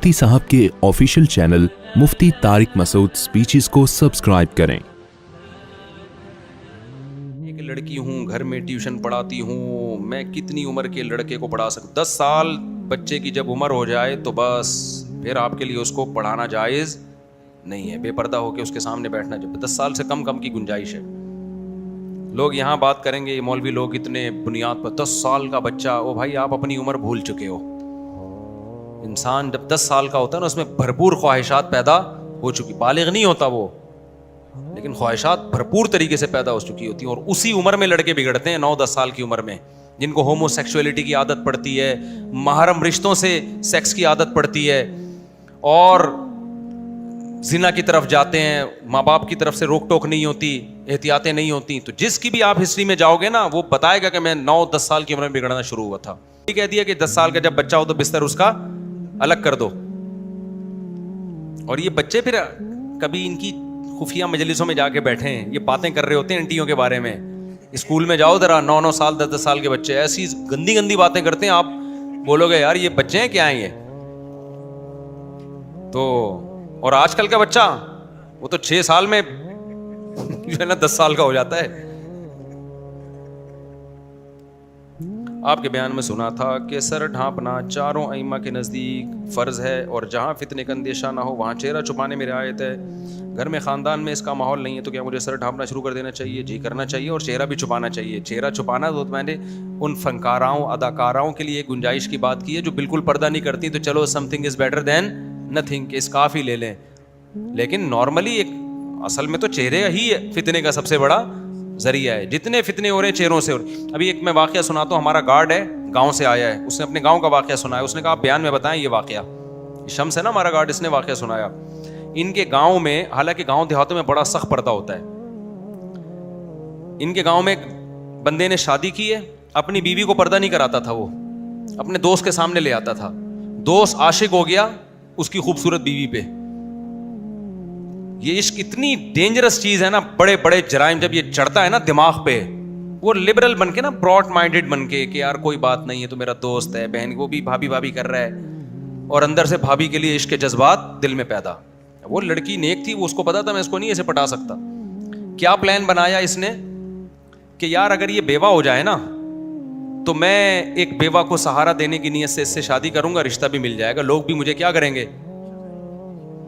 मुफ्ती साहब के official channel मुफ्ती Tariq Masood speeches को सब्सक्राइब करें। एक लड़की हूँ, घर में ट्यूशन पढ़ाती हूँ, मैं कितनी उम्र के लड़के को पढ़ा सकता। 10 साल बच्चे की जब उम्र हो जाए तो बस फिर आपके लिए उसको पढ़ाना जायज़ नहीं है। बेपर्दा होकर उसके सामने बैठना, जब 10 साल से कम की गुंजाइश है। लोग यहाँ बात करेंगे, मौलवी लोग इतने बुनियाद पर 10 साल का बच्चा, ओ भाई आप अपनी उम्र भूल चुके हो। इंसान जब 10 साल का होता है ना, उसमें भरपूर ख्वाहिशात पैदा हो चुकी, बालिग नहीं होता वो, लेकिन ख्वाहिशात भरपूर तरीके से पैदा हो चुकी होती हैं। और उसी उम्र में लड़के बिगड़ते हैं, 9-10 साल की उम्र में, जिनको होमोसेक्सुअलिटी की आदत पड़ती है, महरम रिश्तों से सेक्स की आदत पड़ती है और जिना की तरफ जाते हैं। माँ बाप की तरफ से रोक टोक नहीं होती, एहतियातें नहीं होती। तो जिसकी भी आप हिस्ट्री में जाओगे ना, वो बताएगा कि मैं 9-10 साल की उम्र में बिगड़ना शुरू हुआ था। ये कह दिया कि 10 साल का जब बच्चा हो तो बिस्तर उसका अलग कर दो। और ये बच्चे फिर कभी इनकी खुफिया मजलिसों में जाके बैठे हैं, ये बातें कर रहे होते हैं आंटियों के बारे में। स्कूल में जाओ जरा, 9-9 साल 10-10 साल के बच्चे ऐसी गंदी गंदी बातें करते हैं, आप बोलोगे यार ये बच्चे हैं क्या हैं ये। तो और आजकल का बच्चा वो तो 6 साल में जो है ना 10 साल का हो जाता है। आपके बयान में सुना था कि सर ढांपना चारों अइम्मा के नज़दीक फ़र्ज़ है और जहाँ फितने का अंदेशा ना हो वहाँ चेहरा छुपाने में रियायत है। घर में ख़ानदान में इसका माहौल नहीं है तो क्या मुझे सर ढांपना शुरू कर देना चाहिए? जी करना चाहिए, और चेहरा भी छुपाना चाहिए। चेहरा छुपाना तो मैंने उन फनकाराओं अदाकाराओं के लिए गुंजाइश की बात की है जो बिल्कुल पर्दा नहीं करती, तो चलो something is better than nothing के स्कार्फ ही ले लें। लेकिन नॉर्मली एक असल में तो चेहरे ही फितने का सबसे बड़ा जरिया है। जितने फितने हो रहे हैं चेहरों से हो रहे। अभी एक मैं वाकया सुनाता हूँ। हमारा गार्ड है, गांव से आया है, उसने अपने गांव का वाकया सुनाया। उसने कहा आप बयान में बताएं ये वाकया। शम्स है ना हमारा गार्ड, इसने वाकया सुनाया। इनके गांव में, हालांकि गांव देहातों में बड़ा सख्त पर्दा होता है, इनके गांव में एक बंदे ने शादी की है, अपनी बीवी को पर्दा नहीं कराता था, वो अपने दोस्त के सामने ले आता था। दोस्त आशिक हो गया उसकी खूबसूरत बीवी पे। ये इश्क इतनी डेंजरस चीज है ना, बड़े बड़े जराइम जब ये चढ़ता है ना दिमाग पे, वो लिबरल बन के ना, ब्रॉड माइंडेड बन के कि यार कोई बात नहीं है, तो मेरा दोस्त है, बहन वो भी भाभी भाभी कर रहा है, और अंदर से भाभी के लिए इश्क के जज्बात दिल में पैदा। वो लड़की नेक थी, वो उसको पता था मैं इसको नहीं ऐसे पटा सकता। क्या प्लान बनाया इसने कि यार अगर ये बेवा हो जाए ना तो मैं एक बेवा को सहारा देने की नीयत से इससे शादी करूंगा, रिश्ता भी मिल जाएगा, लोग भी मुझे क्या करेंगे।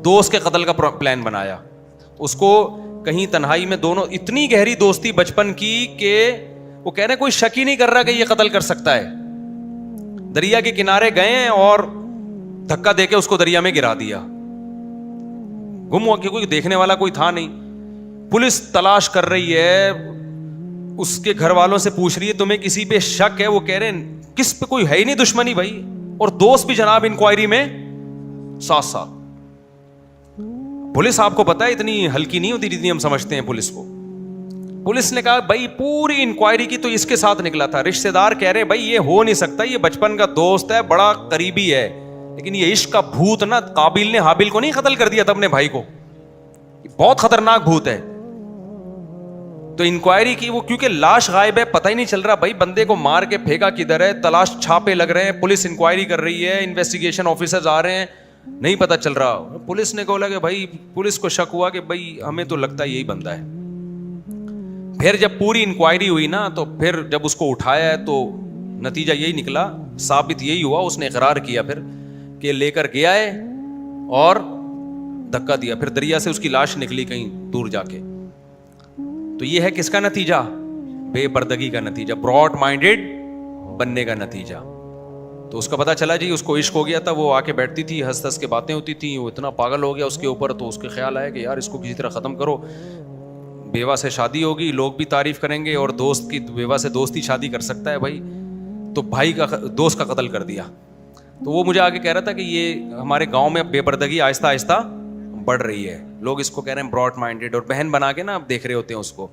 दोस्त के कत्ल का प्लान बनाया। उसको कहीं तन्हाई में, दोनों इतनी गहरी दोस्ती बचपन की कि वो कह रहे कोई शक ही नहीं कर रहा कि ये कत्ल कर सकता है। दरिया के किनारे गए और धक्का देके उसको दरिया में गिरा दिया। गुम हुआ, क्योंकि देखने वाला कोई था नहीं। पुलिस तलाश कर रही है, उसके घर वालों से पूछ रही है तुम्हें किसी पे शक है? वो कह रहे हैं किस पे, कोई है ही नहीं दुश्मनी भाई। और दोस्त भी जनाब इंक्वायरी में साथ साथ। पुलिस आपको पता है इतनी हल्की नहीं होती जितनी हम समझते हैं पुलिस को। पुलिस ने कहा भाई पूरी इंक्वायरी की तो इसके साथ निकला था। रिश्तेदार कह रहे भाई ये हो नहीं सकता, ये बचपन का दोस्त है, बड़ा करीबी है, लेकिन ये इश्क का भूत ना, काबिल ने हाबिल को नहीं कत्ल कर दिया था अपने भाई को, बहुत खतरनाक भूत है। तो इंक्वायरी की वो, क्योंकि लाश गायब है, पता ही नहीं चल रहा भाई बंदे को मार के फेंका किधर है, तलाश छापे लग रहे हैं, पुलिस इंक्वायरी कर रही है, इन्वेस्टिगेशन ऑफिसर्स आ रहे हैं, नहीं पता चल रहा। पुलिस ने बोला कि भाई, पुलिस को शक हुआ कि भाई हमें तो लगता है यही बंदा है। फिर जब पूरी इंक्वायरी हुई ना, तो फिर जब उसको उठाया है तो नतीजा यही निकला, साबित यही हुआ, उसने इकरार किया फिर कि लेकर गया है और धक्का दिया। फिर दरिया से उसकी लाश निकली कहीं दूर जाके। तो ये है किसका नतीजा? बेपर्दगी का नतीजा, ब्रॉड माइंडेड बनने का नतीजा। तो उसका पता चला जी उसको इश्क हो गया था। वो आके बैठती थी, हंस हंस के बातें होती थी, वो इतना पागल हो गया उसके ऊपर, तो उसके ख्याल आया कि यार इसको किसी तरह ख़त्म करो। बेवा से शादी होगी, लोग भी तारीफ करेंगे, और दोस्त की बेवा से दोस्त ही शादी कर सकता है भाई। तो भाई का, दोस्त का कत्ल कर दिया। तो वो मुझे आके कह रहा था कि ये हमारे गाँव में बेपर्दगी आहिस्ता आहिस्ता बढ़ रही है। लोग इसको कह रहे हैं ब्रॉड माइंडेड, और बहन बना के ना आप देख रहे होते हैं उसको।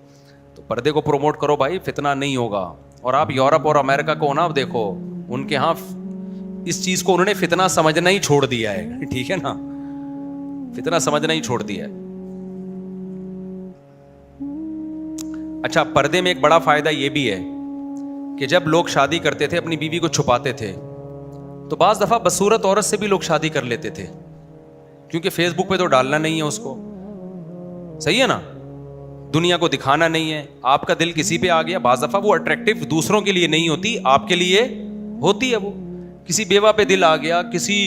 तो पर्दे को प्रमोट करो भाई, फितना नहीं होगा। और आप यूरोप और अमेरिका को ना देखो, उनके यहाँ इस चीज को उन्होंने फितना समझना ही छोड़ दिया है, ठीक है ना, फितना समझना ही छोड़ दिया है। अच्छा, पर्दे में एक बड़ा फायदा ये भी है कि जब लोग शादी करते थे अपनी बीवी को छुपाते थे, تو بعض دفعہ بصورت عورت سے بھی لوگ شادی کر لیتے تھے, کیونکہ فیس بک پہ تو ڈالنا نہیں ہے اس کو, صحیح ہے نا, دنیا کو دکھانا نہیں ہے. آپ کا دل کسی پہ آ گیا, بعض دفعہ وہ اٹریکٹیو دوسروں کے لیے نہیں ہوتی, آپ کے لیے ہوتی ہے. وہ کسی بیوہ پہ دل آ گیا, کسی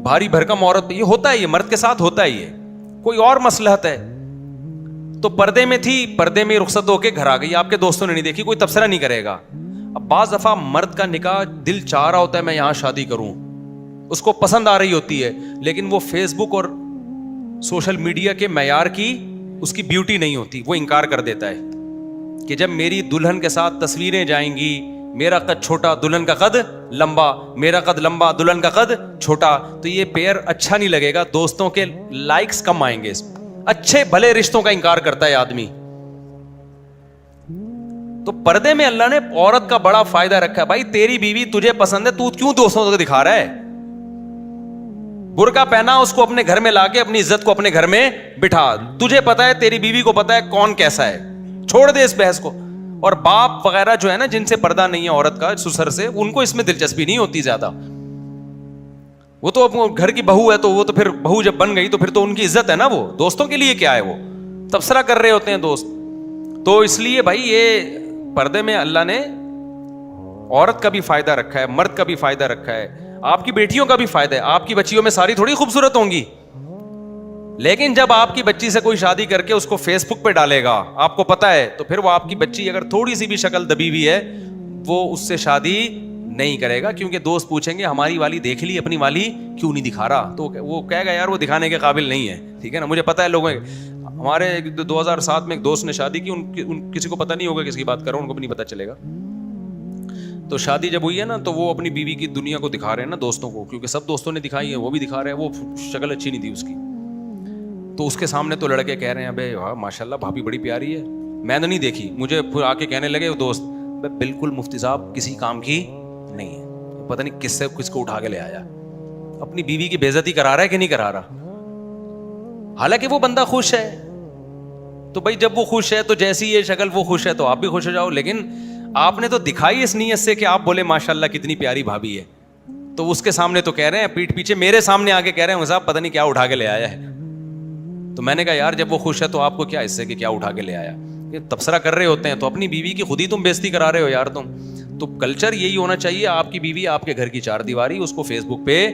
بھاری بھرکم عورت پہ, یہ ہوتا ہے, یہ مرد کے ساتھ ہوتا ہے, یہ کوئی اور مصلحت ہے. تو پردے میں تھی, پردے میں رخصت ہو کے گھر آ گئی, آپ کے دوستوں نے نہیں دیکھی, کوئی تبصرہ نہیں کرے گا. اب بعض دفعہ مرد کا نکاح دل چاہ رہا ہوتا ہے میں یہاں شادی کروں, اس کو پسند آ رہی ہوتی ہے, لیکن وہ فیس بک اور سوشل میڈیا کے معیار کی اس کی بیوٹی نہیں ہوتی, وہ انکار کر دیتا ہے کہ جب میری دلہن کے ساتھ تصویریں جائیں گی, میرا قد چھوٹا دلہن کا قد لمبا, میرا قد لمبا دلہن کا قد چھوٹا, تو یہ پیئر اچھا نہیں لگے گا, دوستوں کے لائکس کم آئیں گے. اچھے بھلے رشتوں کا انکار کرتا ہے آدمی. تو پردے میں اللہ نے عورت کا بڑا فائدہ رکھا ہے. بھائی تیری بیوی تجھے پسند ہے, تو کیوں دوستوں کو دکھا رہا ہے؟ برقع پہنا, اس کو اپنے گھر میں لا کے اپنی عزت کو اپنے گھر میں بٹھا. تجھے پتا ہے, تیری بیوی کو پتا ہے کون کیسا ہے, چھوڑ دے اس بحث کو. اور باپ وغیرہ جو ہے نا, جن سے پردہ نہیں ہے عورت کا سسر سے, ان کو اس میں دلچسپی نہیں ہوتی زیادہ. وہ تو گھر کی بہو ہے, تو وہ تو پھر بہو جب بن گئی تو پھر تو ان کی عزت ہے نا, وہ دوستوں کے لیے کیا ہے, وہ تبصرہ کر رہے ہوتے ہیں دوست. تو اس لیے بھائی یہ پردے میں اللہ نے عورت کا بھی فائدہ رکھا ہے, مرد کا بھی فائدہ رکھا ہے, آپ کی بیٹیوں کا بھی فائدہ ہے. آپ کی بچیوں میں ساری تھوڑی خوبصورت ہوں گی, لیکن جب آپ کی بچی سے کوئی شادی کر کے اس کو فیس بک پہ ڈالے گا, آپ کو پتا ہے, تو پھر وہ آپ کی بچی اگر تھوڑی سی بھی شکل دبی ہوئی ہے, وہ اس سے شادی نہیں کرے گا, کیونکہ دوست پوچھیں گے ہماری والی دیکھ لی, اپنی والی کیوں نہیں دکھا رہا, تو وہ کہے گا یار وہ دکھانے کے قابل نہیں ہے. ٹھیک ہے نا, مجھے پتا ہے لوگوں, ہمارے 2007 میں ایک دوست نے شادی کی, ان کسی کو پتا نہیں ہوگا کس کی بات کر رہا ہوں, ان کو بھی نہیں پتا چلے گا. تو شادی جب ہوئی ہے نا, تو وہ اپنی بیوی کی دنیا کو دکھا رہے ہیں نا دوستوں کو, کیونکہ سب دوستوں نے دکھائی ہے, وہ بھی دکھا رہے ہیں, وہ شکل اچھی نہیں تھی اس کی. تو اس کے سامنے تو لڑکے کہہ رہے ہیں ابے ماشاء اللہ بھابھی بڑی پیاری ہے, میں نے نہیں دیکھی, مجھے پھر آ کے کہنے لگے وہ دوست, بالکل مفتی صاحب کسی کام کی نہیں ہے, پتہ نہیں کس سے کس کو اٹھا کے لے آیا, اپنی بیوی کی بے عزتی کرا رہا ہے کہ نہیں کرا رہا, حالانکہ وہ بندہ خوش ہے. تو بھائی جب وہ خوش ہے تو جیسی یہ شکل وہ خوش ہے تو آپ بھی خوش ہو جاؤ, لیکن آپ نے تو دکھائی اس نیت سے کہ آپ بولے ماشاء اللہ کتنی پیاری بھابھی ہے, تو اس کے سامنے تو کہہ رہے ہیں, پیٹھ پیچھے میرے سامنے آ کے کہہ رہے ہیں صاحب پتہ نہیں کیا اٹھا کے لے آیا ہے. تو میں نے کہا یار جب وہ خوش ہے تو آپ کو کیا اس سے کہ کیا اٹھا کے لے آیا, یہ تبصرہ کر رہے ہوتے ہیں, تو اپنی بیوی کی خود ہی تم بےزتی کرا رہے ہو یار تم. تو کلچر یہی ہونا چاہیے, آپ کی بیوی آپ کے گھر کی چار دیواری, اس کو فیس بک پہ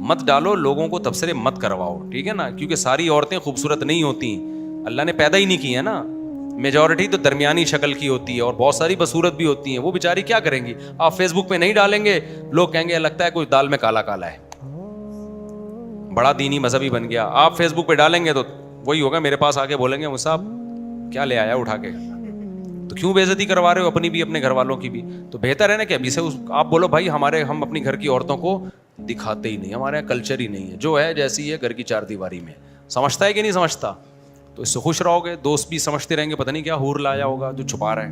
مت ڈالو, لوگوں کو تبصرے مت کرواؤ, ٹھیک ہے نا, کیونکہ ساری عورتیں خوبصورت نہیں ہوتی, اللہ نے پیدا ہی نہیں کی ہے نا, میجورٹی تو درمیانی شکل کی ہوتی ہے, اور بہت ساری بصورت بھی ہوتی ہیں, وہ بیچاری کیا کریں گی. آپ فیس بک پہ نہیں ڈالیں گے, لوگ کہیں گے لگتا ہے کوئی دال میں کالا کالا ہے, بڑا دینی مذہبی بن گیا. آپ فیس بک پہ ڈالیں گے تو وہی ہوگا, میرے پاس آ کے بولیں گے صاحب کیا لے آیا اٹھا کے, تو کیوں بے عزتی کروا رہے ہو اپنی بھی اپنے گھر والوں کی بھی. تو بہتر ہے نا کہ ابھی سے آپ بولو بھائی ہم اپنی گھر کی عورتوں کو دکھاتے ہی نہیں, ہمارے یہاں کلچر ہی نہیں ہے, جو ہے جیسی ہے گھر کی چار دیواری میں. سمجھتا ہے کہ نہیں سمجھتا, تو اس سے خوش رہو گے, دوست بھی سمجھتے رہیں گے پتہ نہیں کیا حور لایا ہوگا جو چھپا رہا ہے.